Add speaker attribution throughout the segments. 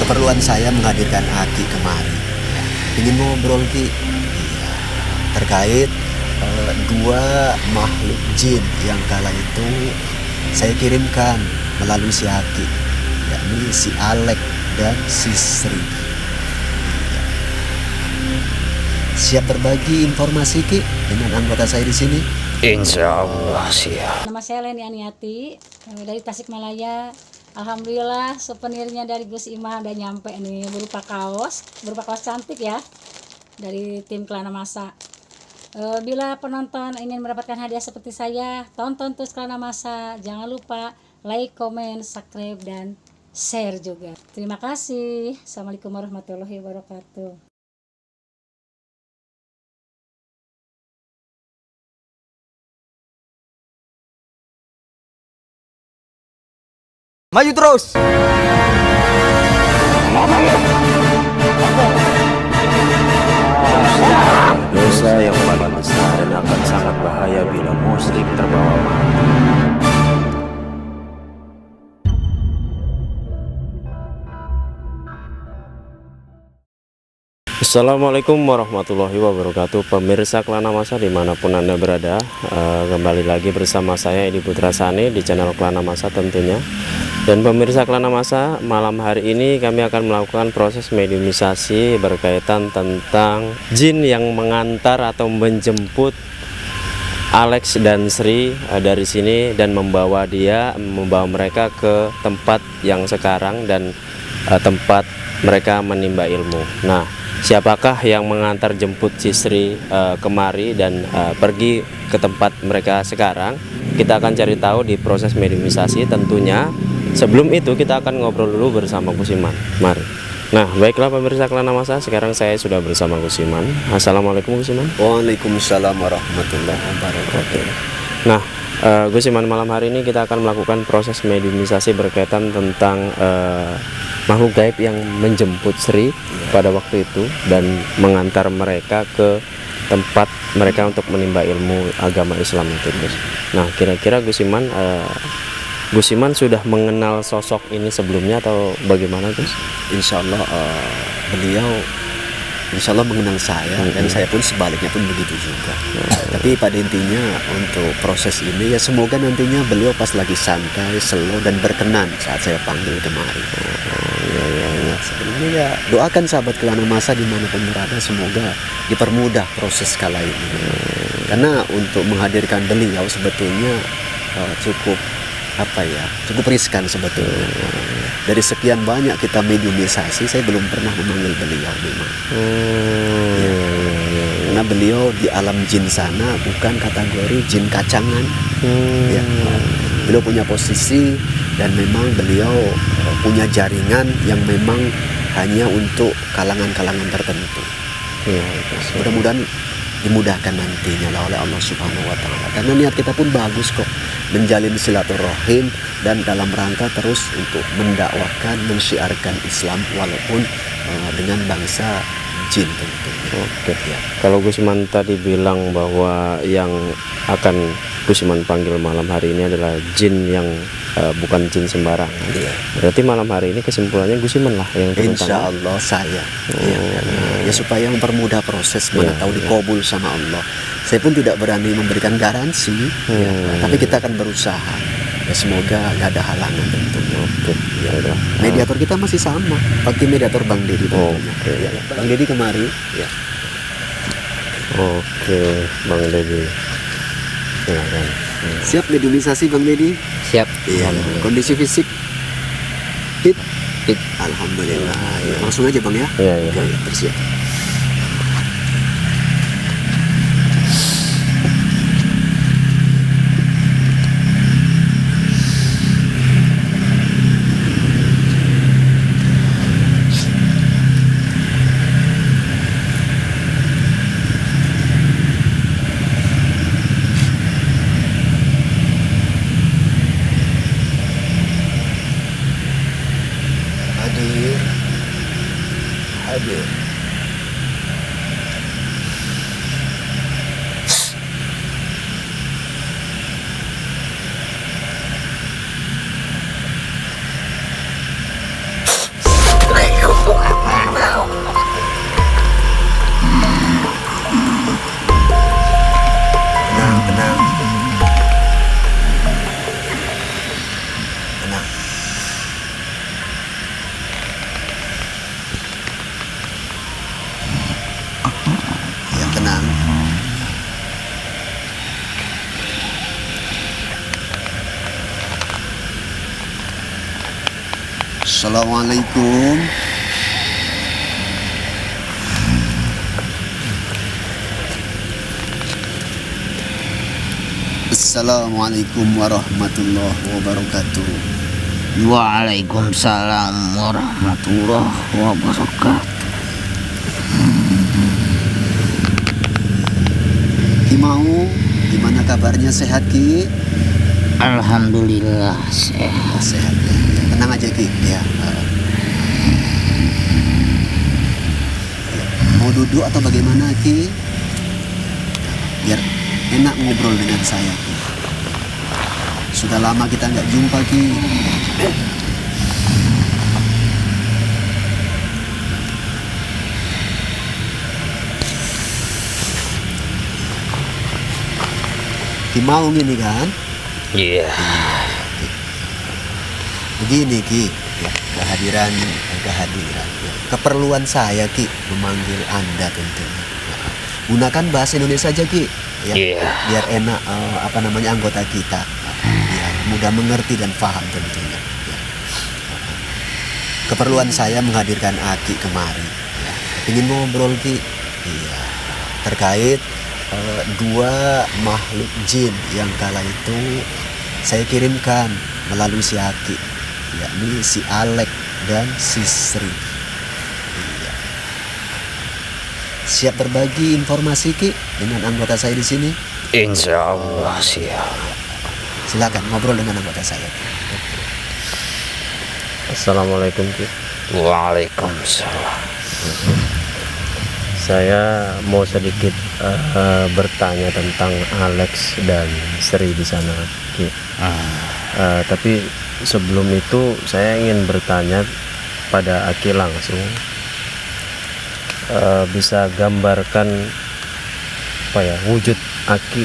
Speaker 1: keperluan saya menghadirkan Aki kemari. Ingin ngobrol Ki, iya, terkait dua makhluk jin yang kala itu saya kirimkan melalui si Aki, yakni si Alek dan si Sri. Siap berbagi informasi Ki dengan anggota saya di sini?
Speaker 2: Insya Allah siap.
Speaker 3: Nama saya Leni Aniati dari Tasikmalaya. Alhamdulillah souvenirnya dari Gus Imah udah nyampe nih, berupa kaos cantik ya dari tim Kelana Masa. Bila penonton ingin mendapatkan hadiah seperti saya, tonton terus Kelana Masa. Jangan lupa like, comment, subscribe, dan share juga. Terima kasih. Assalamualaikum warahmatullahi wabarakatuh.
Speaker 4: Maju terus.
Speaker 2: Dosa yang paling besar dan akan sangat bahaya bila musyrik terbawa mati. Assalamualaikum warahmatullahi wabarakatuh. Pemirsa Kelana Masa dimanapun Anda berada, kembali lagi bersama saya Edi Putra Sani di channel Kelana Masa tentunya. Dan pemirsa Kelana Masa, malam hari ini kami akan melakukan proses mediumisasi berkaitan tentang jin yang mengantar atau menjemput Alex dan Sri dari sini dan membawa mereka ke tempat yang sekarang dan tempat mereka menimba ilmu. Nah, siapakah yang mengantar jemput si Sri kemari dan pergi ke tempat mereka sekarang? Kita akan cari tahu di proses mediumisasi tentunya. Sebelum itu kita akan ngobrol dulu bersama Gus Iman. Mari. Nah, baiklah pemirsa Kelana Masa, sekarang saya sudah bersama Gus Iman. Assalamualaikum Gus Iman.
Speaker 1: Waalaikumsalam warahmatullahi wabarakatuh.
Speaker 2: Nah, Gus Iman, malam hari ini kita akan melakukan proses mediumisasi berkaitan tentang makhluk gaib yang menjemput Sri pada waktu itu dan mengantar mereka ke tempat mereka untuk menimba ilmu agama Islam itu, Gus. Nah, kira-kira Gus Iman sudah mengenal sosok ini sebelumnya atau bagaimana, Gus?
Speaker 1: Insya Allah beliau Insya Allah mengenal saya dan saya pun sebaliknya pun begitu juga. Tapi pada intinya untuk proses ini ya semoga nantinya beliau pas lagi santai, slow dan berkenan saat saya panggil kemari. Sebelumnya ya doakan sahabat Kelana Masa dimanapun berada semoga dipermudah proses kala ini. Karena untuk menghadirkan beliau sebetulnya cukup riskan sebetulnya. Dari sekian banyak kita mediumisasi, saya belum pernah memanggil beliau memang. Karena beliau di alam jin sana bukan kategori jin kacangan. Beliau punya posisi dan memang beliau punya jaringan yang memang hanya untuk kalangan-kalangan tertentu. Mudah-mudahan dimudahkan nantinya lah oleh Allah Subhanahu wa Ta'ala. Karena niat kita pun bagus kok, menjalin silaturahim dan dalam rangka terus untuk mendakwahkan, mensyiarkan Islam walaupun dengan bangsa jin tentu.
Speaker 2: Oke. Ya. Kalau Gus Iman tadi bilang bahwa yang akan Gus Iman panggil malam hari ini adalah jin yang bukan jin sembarangan. Berarti malam hari ini kesimpulannya Gus Iman lah yang turun tangan.
Speaker 1: Insya Allah saya. Ya supaya mempermudah proses mana tahu dikabul sama Allah. Saya pun tidak berani memberikan garansi, tapi kita akan berusaha. Ya semoga gak ada halangan tentunya. Mediator kita masih sama, pakai mediator Bang Dedi tentunya. Bang Dedi kemari.
Speaker 2: Oke, Bang Dedi.
Speaker 1: Siap mediumisasi Bang Dedi?
Speaker 4: Siap.
Speaker 1: Iya. Kondisi fisik fit. Alhamdulillah. Langsung aja Bang ya.
Speaker 2: Iya.
Speaker 1: Oke, bersiap. Hadir. Assalamualaikum. Assalamualaikum warahmatullahi wabarakatuh.
Speaker 5: Waalaikumsalam warahmatullahi wabarakatuh.
Speaker 1: Ki mau, gimana kabarnya, sehat Ki?
Speaker 5: Alhamdulillah sehat.
Speaker 1: Sehat ya. Tenang aja Ki ya. Mau duduk atau bagaimana Ki? Biar enak ngobrol dengan saya Ki. Sudah lama kita nggak jumpa Ki. Ki mau gini kan?
Speaker 5: Iya.
Speaker 1: Begini Ki, ya, kehadiran ya. Keperluan saya Ki memanggil Anda tentunya. Nah, gunakan bahasa Indonesia aja Ki, ya,
Speaker 5: Iya.
Speaker 1: biar enak anggota kita, ya, mudah mengerti dan paham tentunya. Ya. Keperluan saya menghadirkan Aki kemari, ya. Ingin ngobrol Ki, iya, terkait dua makhluk jin yang kala itu saya kirimkan melalui si Aki, yakni si Alek dan si Sri. Iya. Siap berbagi informasi Ki dengan anggota saya di sini?
Speaker 5: Insya Allah siap.
Speaker 1: Silakan ngobrol dengan anggota saya.
Speaker 2: Assalamualaikum Ki.
Speaker 5: Waalaikumsalam.
Speaker 2: Saya mau sedikit bertanya tentang Alex dan Sri di sana Ki. Tapi sebelum itu saya ingin bertanya pada Aki langsung, bisa gambarkan apa ya wujud Aki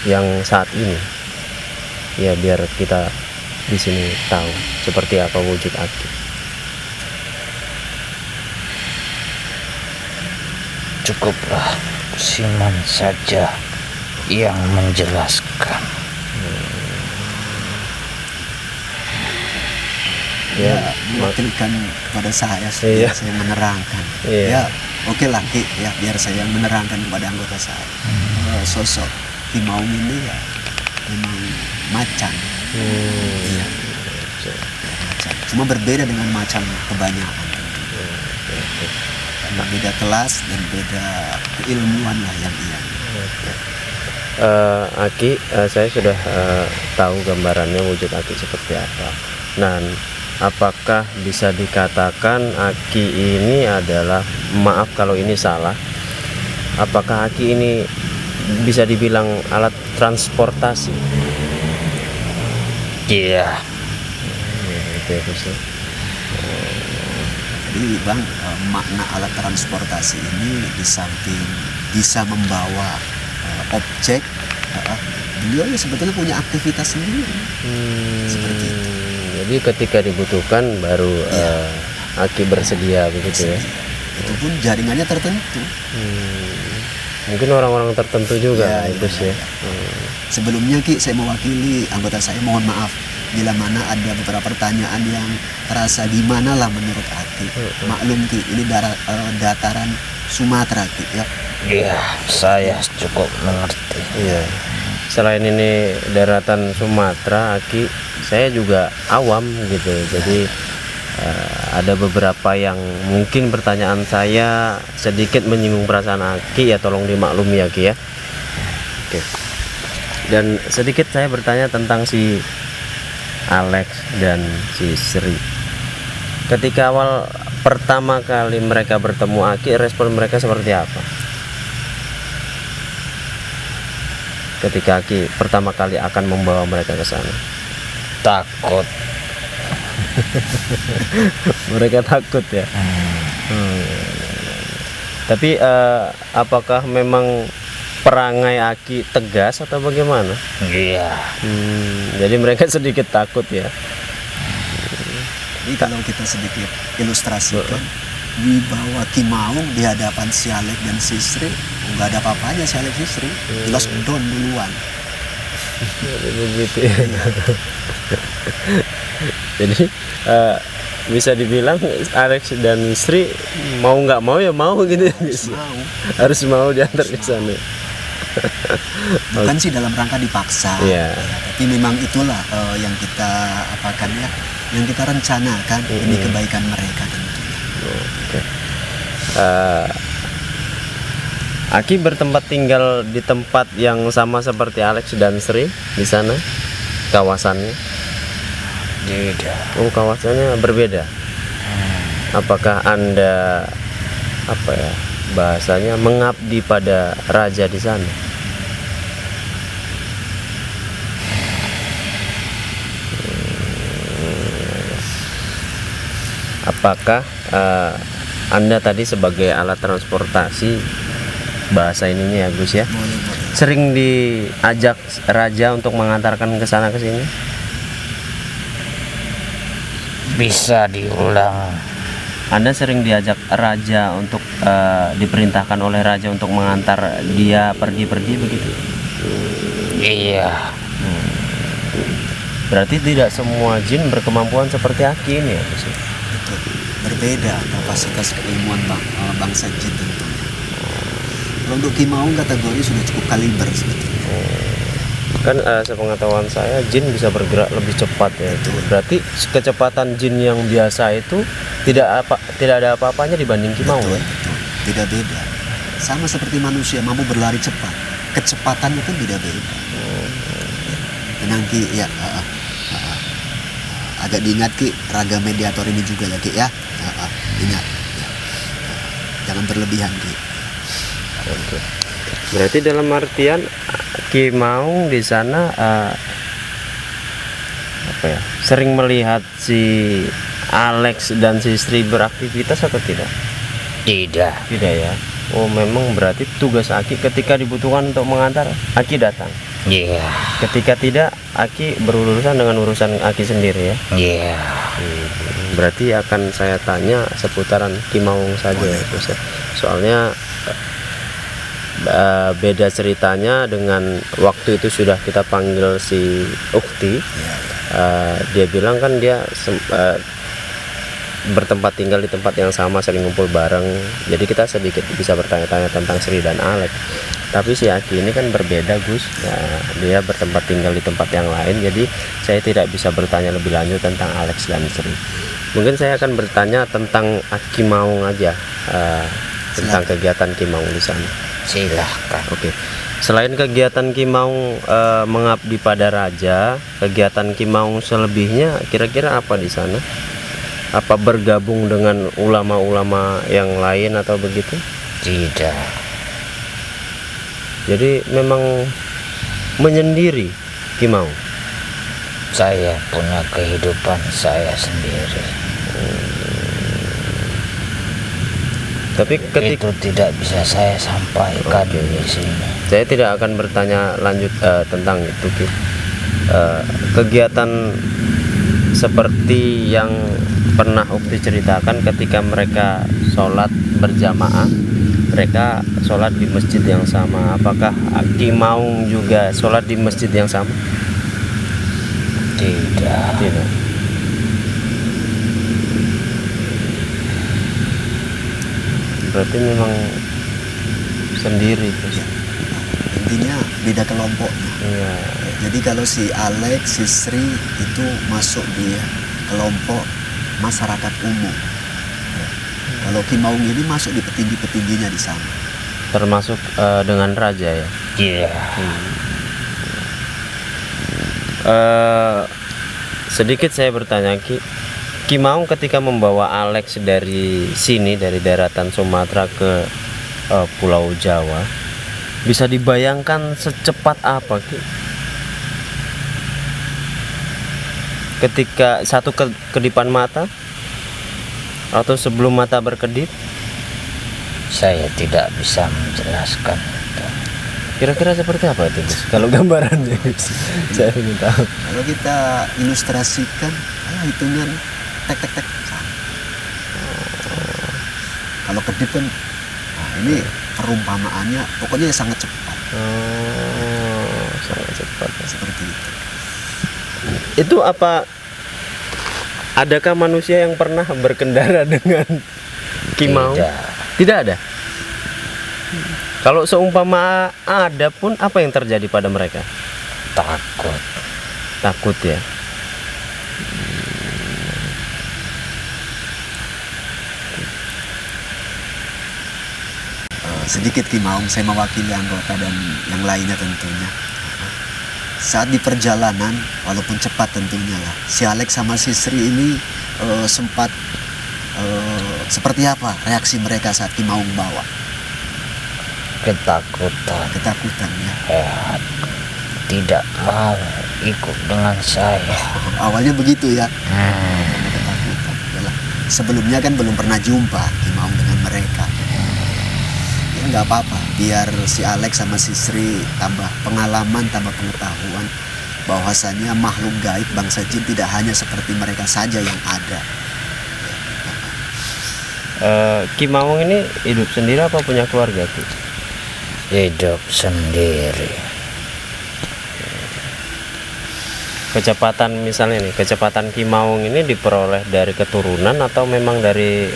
Speaker 2: yang saat ini, ya biar kita di sini tahu seperti apa wujud Aki.
Speaker 5: Cukuplah Siman saja yang menjelaskan.
Speaker 1: Ya, mewakilkan kepada saya,
Speaker 2: Iya.
Speaker 1: saya menerangkan.
Speaker 2: Iya.
Speaker 1: Ya, oke lah Ki, ya biar saya yang menerangkan kepada anggota saya. Sosok Ki Maung ini ya memang macan. Iya. Macan. Cuma berbeda dengan macan kebanyakan. Karena beda kelas dan beda keilmuan lah yang iya.
Speaker 2: Aki, saya sudah tahu gambarannya wujud Aki seperti apa. Nah, apakah bisa dikatakan Aki ini adalah, maaf kalau ini salah, apakah Aki ini bisa dibilang alat transportasi?
Speaker 5: Iya.
Speaker 2: Itu ya, Gus, ya.
Speaker 1: Jadi Bang, makna alat transportasi ini di samping bisa membawa objek, beliau ya sebetulnya punya aktivitas sendiri. Seperti itu.
Speaker 2: Jadi ketika dibutuhkan baru Aki bersedia begitu ya.
Speaker 1: Itu pun jaringannya tertentu.
Speaker 2: Mungkin orang-orang tertentu juga
Speaker 1: Ya,
Speaker 2: Gus
Speaker 1: ya,
Speaker 2: ya.
Speaker 1: Sebelumnya Ki, saya mewakili anggota saya, mohon maaf bila mana ada beberapa pertanyaan yang terasa gimana lah menurut Aki. Maklum Ki, ini dataran Sumatera Ki ya.
Speaker 5: Iya, saya cukup mengerti.
Speaker 2: Iya. Selain ini daratan Sumatera, Aki, saya juga awam gitu. Jadi ada beberapa yang mungkin pertanyaan saya sedikit menyinggung perasaan Aki, ya tolong dimaklumi ya Ki ya. Oke. Dan sedikit saya bertanya tentang si Alex dan si Sri. Ketika awal pertama kali mereka bertemu Aki, respon mereka seperti apa? Ketika Aki pertama kali akan membawa mereka ke sana.
Speaker 5: Takut.
Speaker 2: Mereka takut ya. Tapi apakah memang perangai Aki tegas atau bagaimana?
Speaker 5: Iya.
Speaker 2: Jadi mereka sedikit takut ya.
Speaker 1: Jadi kalau kita sedikit ilustrasikan, wibawa Ki Maung di hadapan si Alek dan si Sri, nggak ada apa-apanya si Alek si Sri, jelas don duluan.
Speaker 2: Begitu ya. Jadi bisa dibilang Alex dan Sri mau nggak mau ya mau gitu ya Gus.
Speaker 1: Mau.
Speaker 2: Harus mau diantar ke sana.
Speaker 1: Bukan sih dalam rangka dipaksa,
Speaker 2: Iya.
Speaker 1: tapi memang itulah yang kita apakan ya, yang kita rencanakan demi kebaikan mereka tentunya.
Speaker 2: Oke. Aki bertempat tinggal di tempat yang sama seperti Alex dan Sri di sana kawasannya.
Speaker 5: Tidak.
Speaker 2: Oh, kawasannya berbeda. Apakah Anda apa ya bahasanya mengabdi pada raja di sana? Apakah Anda tadi sebagai alat transportasi bahasa ininya ya Gus ya,
Speaker 1: Boleh.
Speaker 2: sering diajak raja untuk mengantarkan ke sana ke sini?
Speaker 5: Bisa diulang.
Speaker 2: Anda sering diajak raja untuk diperintahkan oleh raja untuk mengantar dia pergi-pergi begitu?
Speaker 5: Iya.
Speaker 2: Berarti tidak semua jin berkemampuan seperti Aki ini ya Gus?
Speaker 1: Betul. Berbeda kapasitas keilmuan bangsa jin tentunya. Kalau untuk Kimaung kategori sudah cukup kaliber sebetulnya.
Speaker 2: Kan sepengetahuan saya jin bisa bergerak lebih cepat ya.
Speaker 1: Betul.
Speaker 2: Berarti kecepatan jin yang biasa itu tidak ada apa-apanya dibanding Kimaung
Speaker 1: Betul,
Speaker 2: ya?
Speaker 1: betul. Tidak beda. Sama seperti manusia mampu berlari cepat. Kecepatannya kan tidak beda. Tenang Ki ya. Agak diingat Ki, raga mediator ini juga ya Ki ya. Ingat. Ya. Jangan berlebihan Ki.
Speaker 2: Oke. Berarti dalam artian Kimaung di sana apa ya? Sering melihat si Alex dan si Sri beraktivitas atau tidak?
Speaker 5: Tidak.
Speaker 2: Tidak ya. Oh, memang berarti tugas Aki ketika dibutuhkan untuk mengantar, Aki datang.
Speaker 5: Iya.
Speaker 2: Ketika tidak, Aki berurusan dengan urusan Aki sendiri ya.
Speaker 5: Iya.
Speaker 2: Berarti akan saya tanya seputaran Kimaung saja ya Gus ya. Soalnya beda ceritanya dengan waktu itu sudah kita panggil si Ukti. Dia bilang kan dia bertempat tinggal di tempat yang sama, sering ngumpul bareng. Jadi kita sedikit bisa bertanya-tanya tentang Sri dan Alex. Tapi si Aki ini kan berbeda Gus. Dia bertempat tinggal di tempat yang lain. Jadi saya tidak bisa bertanya lebih lanjut tentang Alex dan Sri. Mungkin saya akan bertanya tentang Kimaung aja, tentang kegiatan Kimaung di sana.
Speaker 5: Silahkan.
Speaker 2: Oke. Selain kegiatan Kimaung mengabdi pada raja, kegiatan Kimaung selebihnya kira-kira apa di sana? Apa bergabung dengan ulama-ulama yang lain atau begitu?
Speaker 5: Tidak.
Speaker 2: Jadi memang menyendiri Kimaung.
Speaker 5: Saya punya kehidupan saya sendiri.
Speaker 2: Tapi ketika
Speaker 5: Itu tidak bisa saya sampaikan
Speaker 2: Oke.
Speaker 5: di sini.
Speaker 2: saya tidak akan bertanya lanjut tentang itu Ki. Kegiatan seperti yang pernah Ukti ceritakan ketika mereka sholat berjamaah, mereka sholat di masjid yang sama. Apakah Kimaung juga sholat di masjid yang sama?
Speaker 5: Tidak.
Speaker 2: Tidak. Berarti memang sendiri Gus.
Speaker 1: Ya. Intinya beda kelompok.
Speaker 2: Iya.
Speaker 1: Jadi kalau si Alex, si Sri itu masuk di kelompok masyarakat umum. Ya. Kalau Kimaung ini masuk di petinggi-petingginya di sana.
Speaker 2: Termasuk dengan raja ya.
Speaker 5: Iya.
Speaker 2: Sedikit saya bertanya Ki, Kimaung ketika membawa Alex dari sini, dari daratan Sumatera ke Pulau Jawa, bisa dibayangkan secepat apa Ki? Ketika satu kedipan mata atau sebelum mata berkedip?
Speaker 5: Saya tidak bisa menjelaskan itu.
Speaker 2: Kira-kira seperti apa itu Gus? Kalau gambarannya Gus, saya ingin tahu.
Speaker 1: Kalau kita ilustrasikan, hitungan tek tek tek. Kalau kedip kan, ini perumpamaannya pokoknya sangat cepat.
Speaker 2: Oh, sangat cepat.
Speaker 1: Seperti itu.
Speaker 2: Itu apa Adakah manusia yang pernah berkendara dengan Ki Maung? Tidak ada. Kalau seumpama ada pun, apa yang terjadi pada mereka?
Speaker 5: Takut.
Speaker 2: Takut ya.
Speaker 1: Sedikit Ki Maung, saya mewakili anggota dan yang lainnya tentunya. Saat di perjalanan, walaupun cepat tentunya lah, si Alex sama si Sri ini sempat seperti apa reaksi mereka saat Ki Maung bawa?
Speaker 5: Ketakutan.
Speaker 1: Ketakutan ya.
Speaker 5: Tidak mau ikut dengan saya.
Speaker 1: Awalnya begitu ya. Ketakutan. Yalah, sebelumnya kan belum pernah jumpa Ki Maung dengan mereka. Ya nggak apa-apa, biar si Alex sama si Sri tambah pengalaman, tambah pengetahuan bahwasannya makhluk gaib bangsa jin tidak hanya seperti mereka saja yang ada.
Speaker 2: Ki Maung ini hidup sendiri apa punya keluarga, Ki?
Speaker 5: Hidup sendiri.
Speaker 2: Kecepatan misalnya nih, kecepatan Ki Maung ini diperoleh dari keturunan atau memang dari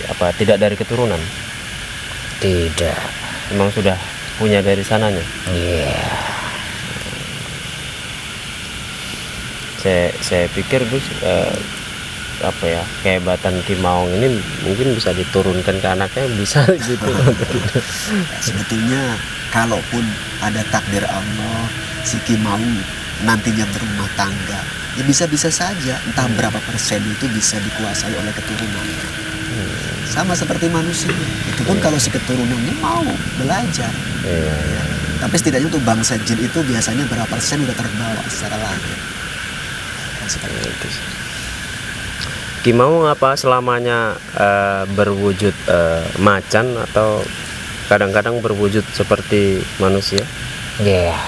Speaker 2: apa? Tidak dari keturunan?
Speaker 5: Tidak.
Speaker 2: Memang sudah punya dari sananya.
Speaker 5: Iya.
Speaker 2: Saya pikir Gus, apa ya, kehebatan Ki Maung ini mungkin bisa diturunkan ke anaknya, bisa gitu.
Speaker 1: Sebetulnya kalaupun ada takdir Allah si Ki Maung nantinya berumah tangga, ya bisa-bisa saja entah berapa persen itu bisa dikuasai oleh keturunan. Sama seperti manusia, itu pun kalau si keturunannya mau belajar. Ya. Tapi setidaknya untuk bangsa jin itu biasanya berapa persen udah terbawa secara lahir. Seperti itu.
Speaker 2: Ki Maung apa selamanya berwujud macan atau kadang-kadang berwujud seperti manusia?
Speaker 5: Iya.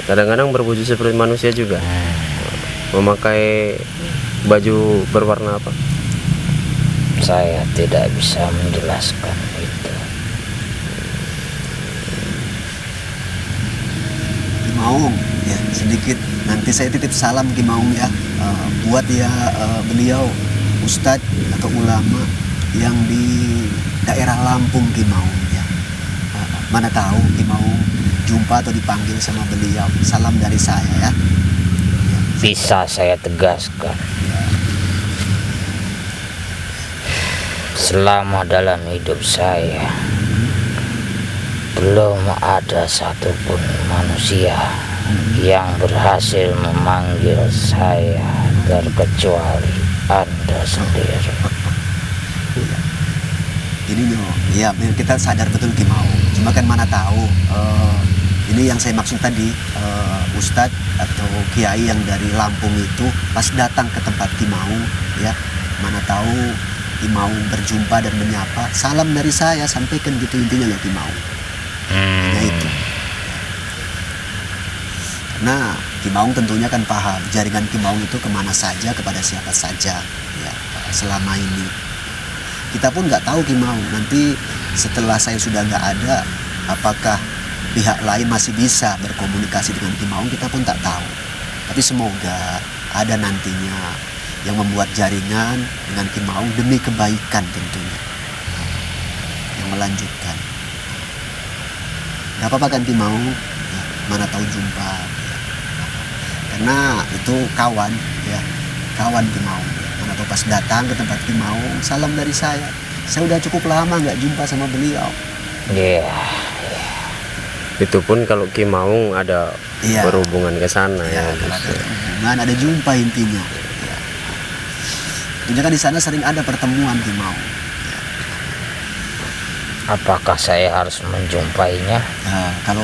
Speaker 2: Kadang-kadang berwujud seperti manusia juga. Memakai baju berwarna apa?
Speaker 5: Saya tidak bisa menjelaskan itu.
Speaker 1: Ki Maung ya, sedikit nanti saya titip salam Ki Maung ya, buat ya beliau ustadz atau ulama yang di daerah Lampung Ki Maung ya. Mana tahu Ki Maung jumpa atau dipanggil sama beliau, salam dari saya ya.
Speaker 5: Bisa saya tegaskan, selama dalam hidup saya belum ada satupun manusia yang berhasil memanggil saya terkecuali Anda sendiri.
Speaker 1: Ini ya kita sadar betul Ki Maung, cuma kan mana tahu ini yang saya maksud tadi, ustadz atau kiai yang dari Lampung itu pas datang ke tempat Ki Maung ya, mana tahu Ki Maung berjumpa dan menyapa, salam dari saya, sampaikan gitu intinya ya Ki Maung. Hanya itu. Nah, Ki Maung tentunya kan paham jaringan Ki Maung itu kemana saja, kepada siapa saja ya, selama ini. Kita pun nggak tahu Ki Maung nanti setelah saya sudah nggak ada, apakah pihak lain masih bisa berkomunikasi dengan Ki Maung, kita pun tak tahu. Tapi semoga ada nantinya yang membuat jaringan dengan Ki Maung demi kebaikan tentunya, yang melanjutkan. Gak apa-apa kan Ki Maung ya, mana tahu jumpa ya. Karena itu kawan ya, kawan Ki Maung ya. Mana tahu pas datang ke tempat Ki Maung, salam dari saya udah cukup lama nggak jumpa sama beliau.
Speaker 5: Iya.
Speaker 2: Itu pun kalau Ki Maung ada berhubungan ke sana ya.
Speaker 1: Kalau ada hubungan, ada jumpa intinya. Ya. Tentunya kan di sana sering ada pertemuan Ki Maung. Ya.
Speaker 5: Apakah saya harus menjumpainya?
Speaker 1: Nah, kalau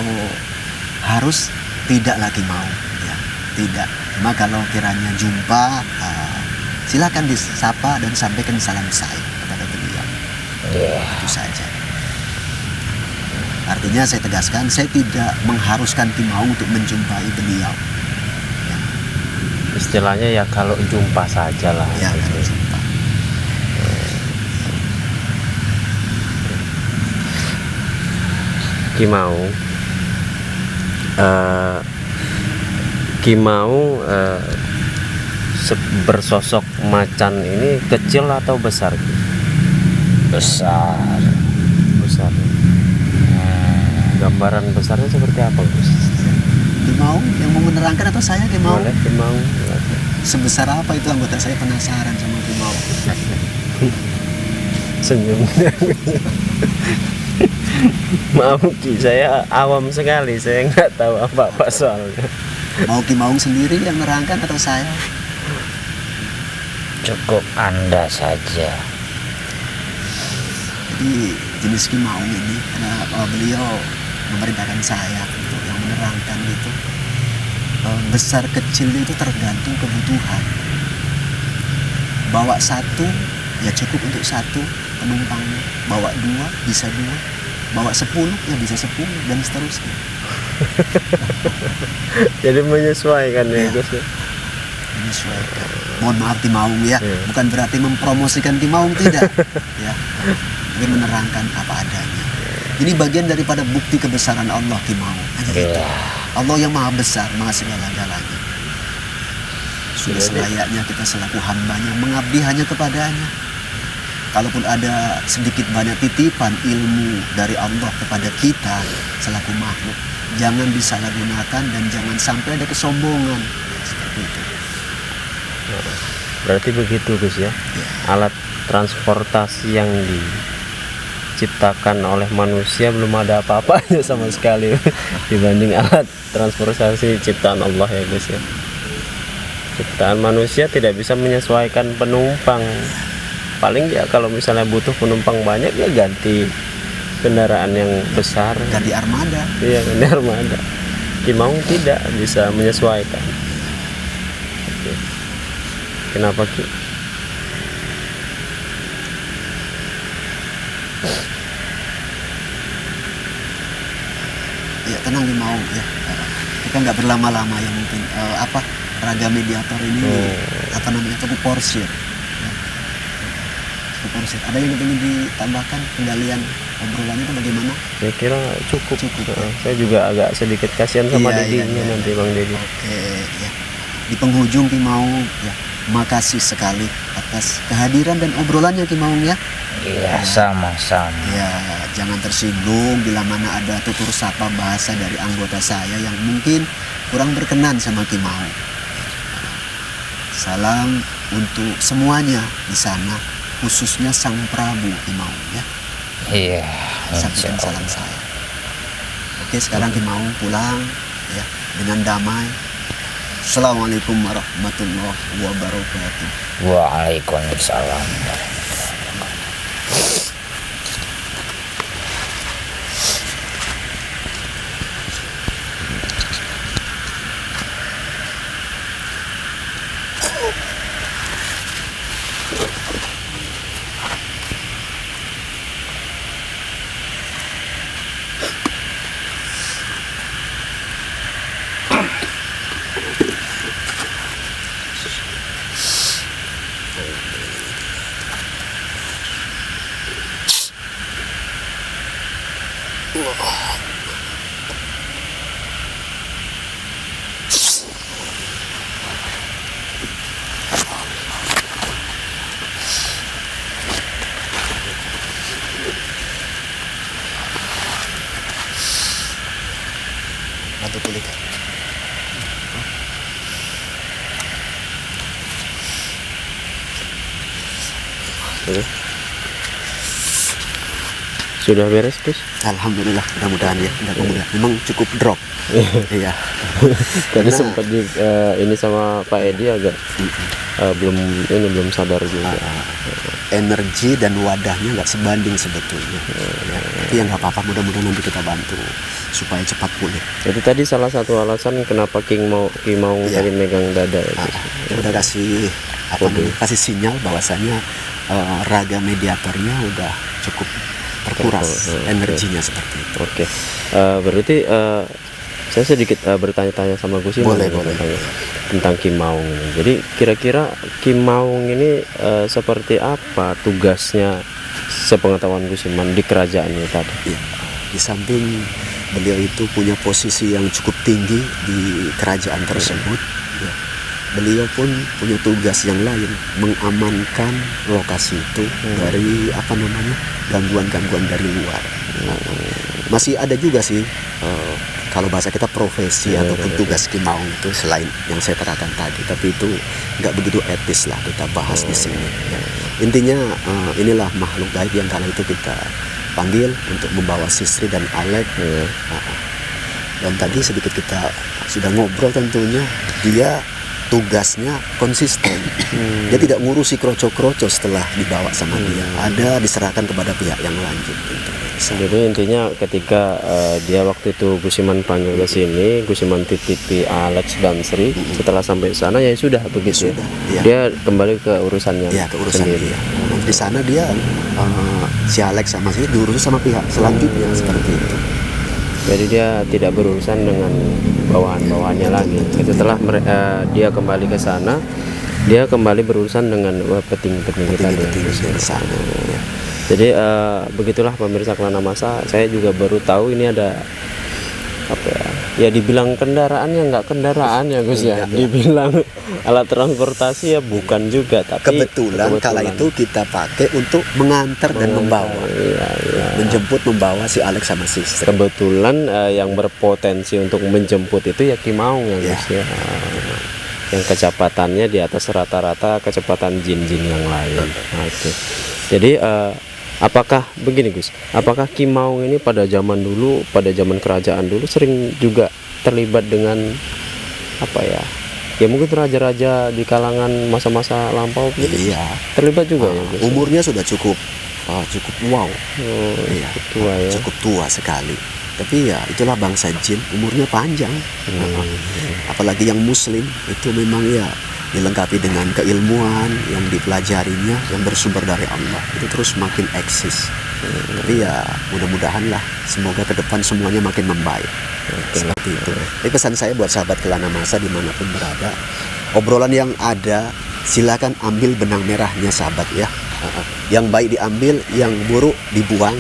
Speaker 1: harus tidaklah Ki Maung. Ya, tidak. Cuma kalau kiranya jumpa, silakan disapa dan sampaikan salam saya kepada beliau.
Speaker 5: Iya.
Speaker 1: Itu saja. Artinya saya tegaskan, saya tidak mengharuskan Ki Maung untuk menjumpai beliau. Ya.
Speaker 2: Istilahnya ya kalau jumpa saja lah.
Speaker 1: Ya, kalau jumpa.
Speaker 2: Ki Maung, bersosok macan ini kecil atau besar?
Speaker 5: Besar.
Speaker 2: Besar. Gambaran besarnya seperti apa, Gus?
Speaker 1: Kimau yang mau menerangkan atau saya Kimau?
Speaker 2: Boleh, Kimau.
Speaker 1: Sebesar apa itu anggota saya penasaran sama Kimau.
Speaker 2: Senyum. Maaf Ki, saya awam sekali, saya nggak tahu apa-apa soalnya.
Speaker 1: Mau Kimaung sendiri yang menerangkan atau saya?
Speaker 5: Cukup Anda saja.
Speaker 1: Jadi jenis Kimaung ini karena beliau memerintahkan saya untuk yang menerangkan itu, besar kecil itu tergantung kebutuhan. Bawa satu ya cukup untuk satu penumpangnya, bawa dua bisa dua, bawa 10 ya bisa 10 dan seterusnya.
Speaker 2: Jadi menyesuaikan ya,
Speaker 1: Iya.
Speaker 2: Gus ya.
Speaker 1: Menyesuaikan. Mohon maaf Kimaung ya,
Speaker 2: Iya.
Speaker 1: bukan berarti mempromosikan Kimaung tidak, ya. Tapi menerangkan apa adanya. Ini bagian daripada bukti kebesaran Allah Kimaung. Hanya itu.
Speaker 5: Iya.
Speaker 1: Allah yang maha besar, maha segala-galanya. Sudah
Speaker 2: Jadi-
Speaker 1: selayaknya kita selaku hambanya mengabdi hanya kepadanya. Kalaupun ada sedikit banyak titipan ilmu dari Allah kepada kita selaku makhluk, jangan disalahgunakan dan jangan sampai ada kesombongan seperti itu.
Speaker 2: Berarti begitu Gus ya. Alat transportasi yang diciptakan oleh manusia belum ada apa-apanya sama sekali dibanding alat transportasi ciptaan Allah ya Gus ya. Ciptaan manusia tidak bisa menyesuaikan penumpang. Paling ya kalau misalnya butuh penumpang banyak ya ganti kendaraan yang besar.
Speaker 1: Ganti armada.
Speaker 2: Iya, ganti armada. Kimaung tidak bisa menyesuaikan. Oke. Kenapa Ki?
Speaker 1: Ya tenang Kimaung ya. Kita nggak berlama-lama ya mungkin. Raga mediator ini apa namanya cukup porsir. Ya. Cukup porsir. Ada yang ingin ditambahkan penggalian obrolannya itu bagaimana?
Speaker 2: Saya kira cukup.
Speaker 1: Cukup.
Speaker 2: Saya juga agak sedikit kasihan sama
Speaker 1: Iya,
Speaker 2: Dedinya
Speaker 1: iya.
Speaker 2: nanti Bang Dedi.
Speaker 1: Oke, ya. Di penghujung Kimaung ya, makasih sekali atas kehadiran dan obrolannya Kimaung ya.
Speaker 5: Iya, sama-sama.
Speaker 1: Ya, jangan tersinggung bila mana ada tutur sapa bahasa dari anggota saya yang mungkin kurang berkenan sama Kimaung. Salam untuk semuanya di sana, khususnya Sang Prabu Kimaung ya.
Speaker 5: Iya,
Speaker 1: Sampaikan
Speaker 5: insya
Speaker 1: salam
Speaker 5: Allah.
Speaker 1: saya. Oke, sekarang Kimaung pulang ya dengan damai. Assalamualaikum warahmatullahi wabarakatuh.
Speaker 5: Waalaikumsalam.
Speaker 1: Bantu kulit.
Speaker 2: Sudah beres Gus?
Speaker 1: Alhamdulillah, mudah-mudahan ya. Mudah-mudahan. Memang cukup drop. Iya.
Speaker 2: Tadi
Speaker 1: Karena-
Speaker 2: sempat ini sama Pak Edi agak belum sadar juga.
Speaker 1: Energi dan wadahnya nggak sebanding sebetulnya. Ya, tapi yang nggak apa-apa, mudah-mudahan nanti kita bantu supaya cepat pulih.
Speaker 2: Itu tadi salah satu alasan kenapa Kimaung
Speaker 1: Iya.
Speaker 2: tadi megang dada ya, Gus.
Speaker 1: Udah kasih
Speaker 2: Kode.
Speaker 1: kasih sinyal bahwasanya raga mediatornya udah cukup terkuras
Speaker 2: Oke.
Speaker 1: energinya seperti itu.
Speaker 2: Oke, berarti saya sedikit bertanya-tanya sama Gus Iman
Speaker 1: Boleh,
Speaker 2: ya,
Speaker 1: boleh.
Speaker 2: tentang Kimaung ini. Jadi kira-kira Kimaung ini seperti apa tugasnya sepengetahuan Gus Iman di kerajaannya tadi?
Speaker 1: Ya, di samping beliau itu punya posisi yang cukup tinggi di kerajaan tersebut, ya, beliau pun punya tugas yang lain, mengamankan lokasi itu dari gangguan-gangguan dari luar. Masih ada juga sih kalau bahasa kita profesi ataupun tugas Kimaung itu selain yang saya terangkan tadi, tapi itu nggak begitu etis lah kita bahas di sini. Ya. Intinya inilah makhluk gaib yang kala itu kita panggil untuk membawa Sisri dan Alek. Dan tadi sedikit kita sudah ngobrol, tentunya dia tugasnya konsisten. Dia tidak ngurusi kroco-kroco setelah dibawa sama dia. Ada diserahkan kepada pihak yang lanjut.
Speaker 2: Jadi intinya ketika dia waktu itu Gusiman panggil ke sini, Gusiman titipi Alex dan Sri, setelah sampai sana ya sudah begitu.
Speaker 1: Sudah, ya.
Speaker 2: Dia kembali ke urusannya.
Speaker 1: Ya, ke urusan
Speaker 2: sendiri.
Speaker 1: dia. Di sana dia si Alex sama Sri diurus sama pihak selanjutnya seperti itu.
Speaker 2: Jadi dia tidak berurusan dengan bawahan-bawahannya lagi. Setelah dia kembali ke sana, dia kembali berurusan dengan peting-peting kita
Speaker 1: di sana. Ya.
Speaker 2: Jadi begitulah pemirsa Kelana Masa. Saya juga baru tahu ini ada apa ya? Ya dibilang kendaraan ya nggak kendaraan ya Gus ya. Dibilang alat transportasi ya bukan juga. Tapi
Speaker 1: kebetulan kala itu kita pakai untuk mengantar dan membawa.
Speaker 2: Iya.
Speaker 1: Menjemput, membawa si Alex sama Sister.
Speaker 2: Kebetulan yang berpotensi untuk menjemput itu ya Kimaung ya Gus ya. Yang kecepatannya di atas rata-rata kecepatan jin-jin yang lain. Oke. Jadi apakah begini Gus? Apakah Kimaung ini pada zaman dulu, pada zaman kerajaan dulu sering juga terlibat dengan apa ya? Ya mungkin raja-raja di kalangan masa-masa lampau gitu.
Speaker 1: Iya.
Speaker 2: Terlibat juga ya Gus?
Speaker 1: Umurnya sudah cukup wow. Iya.
Speaker 2: Cukup tua ya.
Speaker 1: Cukup tua sekali. Tapi ya itulah bangsa jin, umurnya panjang. Apalagi yang muslim itu memang ya dilengkapi dengan keilmuan yang dipelajarinya yang bersumber dari Allah, itu terus makin eksis. Tapi ya mudah-mudahan lah, semoga ke depan semuanya makin membaik. Seperti itu. Tapi pesan saya buat sahabat Kelana Masa dimanapun berada, obrolan yang ada silakan ambil benang merahnya sahabat ya. Yang baik diambil, yang buruk dibuang.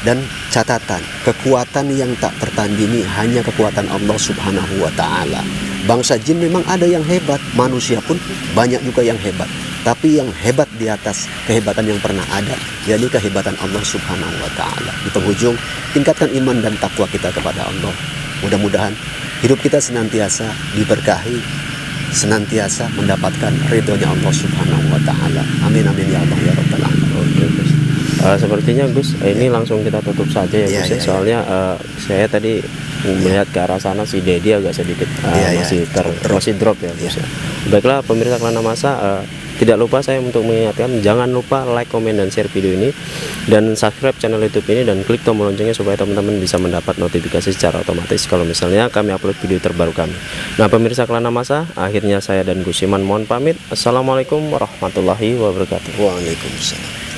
Speaker 1: Dan catatan, kekuatan yang tak tertandingi hanya kekuatan Allah Subhanahu wa Ta'ala. Bangsa jin memang ada yang hebat, manusia pun banyak juga yang hebat. Tapi yang hebat di atas kehebatan yang pernah ada, yakni kehebatan Allah Subhanahu wa Ta'ala. Di penghujung, tingkatkan iman dan takwa kita kepada Allah. Mudah-mudahan hidup kita senantiasa diberkahi, senantiasa mendapatkan ridhonya Allah Subhanahu wa Ta'ala. Amin amin ya Allah ya Rabbal alamin.
Speaker 2: Oke, Gus. Sepertinya Gus, ini langsung kita tutup saja ya Gus. Soalnya saya tadi melihat ke arah sana si Dedi agak sedikit masih drop ya Gus. Baiklah pemirsa Kelana Masa, tidak lupa saya untuk mengingatkan, jangan lupa like, komen, dan share video ini, dan subscribe channel YouTube ini, dan klik tombol loncengnya supaya teman-teman bisa mendapat notifikasi secara otomatis kalau misalnya kami upload video terbaru kami. Nah pemirsa Kelana Masa, akhirnya saya dan Gusiman mohon pamit. Assalamualaikum warahmatullahi wabarakatuh.
Speaker 1: Waalaikumsalam.